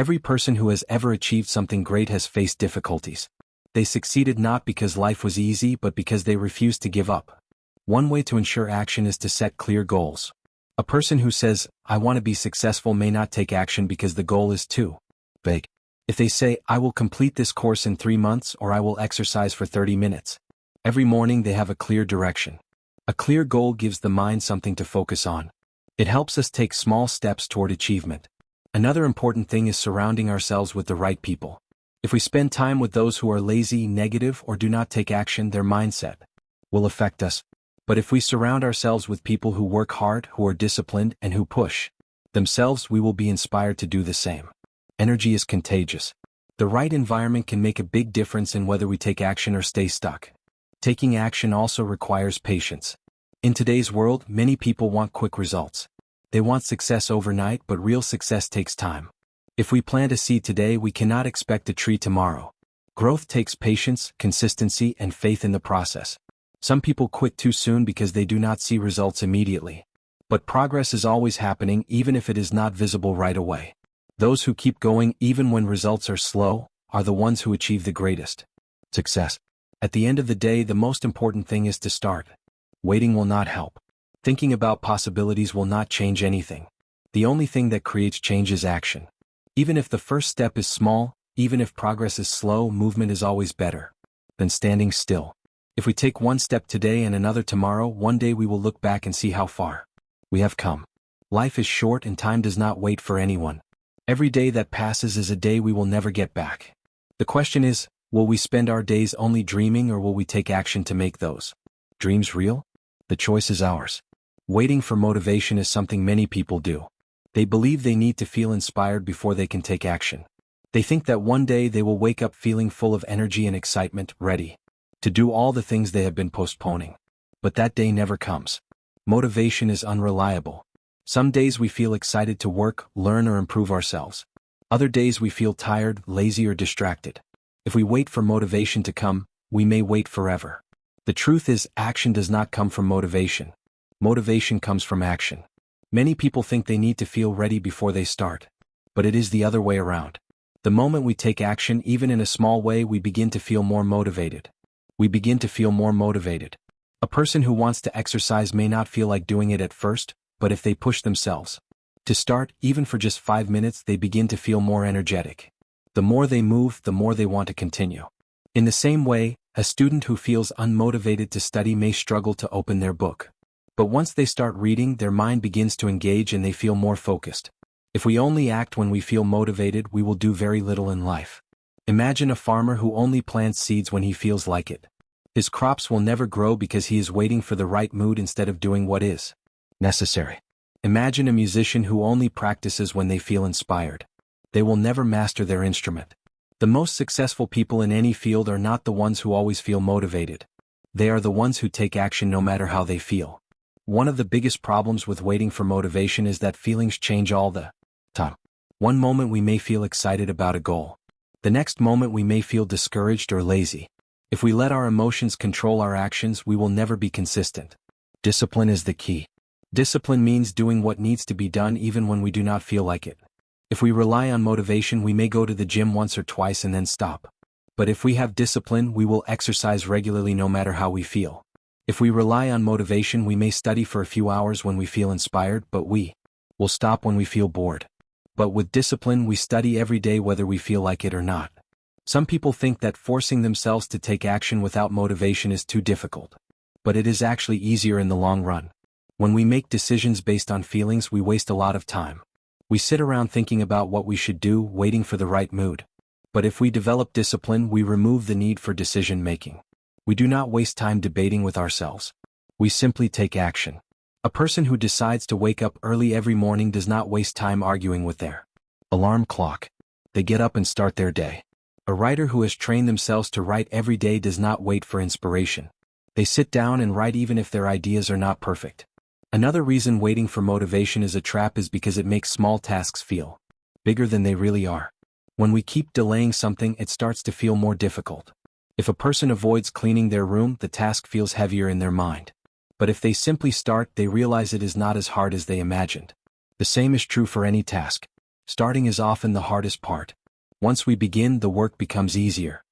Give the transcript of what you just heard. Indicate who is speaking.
Speaker 1: Every person who has ever achieved something great has faced difficulties. They succeeded not because life was easy but because they refused to give up. One way to ensure action is to set clear goals. A person who says, "I want to be successful," may not take action because the goal is too vague. If they say, "I will complete this course in 3 months," or "I will exercise for 30 minutes. Every morning," they have a clear direction. A clear goal gives the mind something to focus on. It helps us take small steps toward achievement. Another important thing is surrounding ourselves with the right people. If we spend time with those who are lazy, negative, or do not take action, their mindset will affect us. But if we surround ourselves with people who work hard, who are disciplined, and who push themselves, we will be inspired to do the same. Energy is contagious. The right environment can make a big difference in whether we take action or stay stuck. Taking action also requires patience. In today's world, many people want quick results. They want success overnight, but real success takes time. If we plant a seed today, we cannot expect a tree tomorrow. Growth takes patience, consistency, and faith in the process. Some people quit too soon because they do not see results immediately. But progress is always happening, even if it is not visible right away. Those who keep going even when results are slow are the ones who achieve the greatest success. At the end of the day, the most important thing is to start. Waiting will not help. Thinking about possibilities will not change anything. The only thing that creates change is action. Even if the first step is small, even if progress is slow, movement is always better than standing still. If we take one step today and another tomorrow, one day we will look back and see how far we have come. Life is short and time does not wait for anyone. Every day that passes is a day we will never get back. The question is, will we spend our days only dreaming, or will we take action to make those dreams real? The choice is ours. Waiting for motivation is something many people do. They believe they need to feel inspired before they can take action. They think that one day they will wake up feeling full of energy and excitement, ready to do all the things they have been postponing. But that day never comes. Motivation is unreliable. Some days we feel excited to work, learn, or improve ourselves. Other days we feel tired, lazy, or distracted. If we wait for motivation to come, we may wait forever. The truth is, action does not come from motivation. Motivation comes from action. Many people think they need to feel ready before they start. But it is the other way around. The moment we take action, even in a small way, we begin to feel more motivated. We begin to feel more motivated. A person who wants to exercise may not feel like doing it at first, but if they push themselves to start, even for just 5 minutes, they begin to feel more energetic. The more they move, the more they want to continue. In the same way, a student who feels unmotivated to study may struggle to open their book. But once they start reading, their mind begins to engage and they feel more focused. If we only act when we feel motivated, we will do very little in life. Imagine a farmer who only plants seeds when he feels like it. His crops will never grow because he is waiting for the right mood instead of doing what is necessary. Imagine a musician who only practices when they feel inspired. They will never master their instrument. The most successful people in any field are not the ones who always feel motivated. They are the ones who take action no matter how they feel. One of the biggest problems with waiting for motivation is that feelings change all the time. One moment we may feel excited about a goal. The next moment we may feel discouraged or lazy. If we let our emotions control our actions, we will never be consistent. Discipline is the key. Discipline means doing what needs to be done even when we do not feel like it. If we rely on motivation, we may go to the gym once or twice and then stop. But if we have discipline, we will exercise regularly no matter how we feel. If we rely on motivation, we may study for a few hours when we feel inspired, but we will stop when we feel bored. But with discipline, we study every day whether we feel like it or not. Some people think that forcing themselves to take action without motivation is too difficult. But it is actually easier in the long run. When we make decisions based on feelings, we waste a lot of time. We sit around thinking about what we should do, waiting for the right mood. But if we develop discipline, we remove the need for decision-making. We do not waste time debating with ourselves. We simply take action. A person who decides to wake up early every morning does not waste time arguing with their alarm clock. They get up and start their day. A writer who has trained themselves to write every day does not wait for inspiration. They sit down and write even if their ideas are not perfect. Another reason waiting for motivation is a trap is because it makes small tasks feel bigger than they really are. When we keep delaying something, it starts to feel more difficult. If a person avoids cleaning their room, the task feels heavier in their mind. But if they simply start, they realize it is not as hard as they imagined. The same is true for any task. Starting is often the hardest part. Once we begin, the work becomes easier.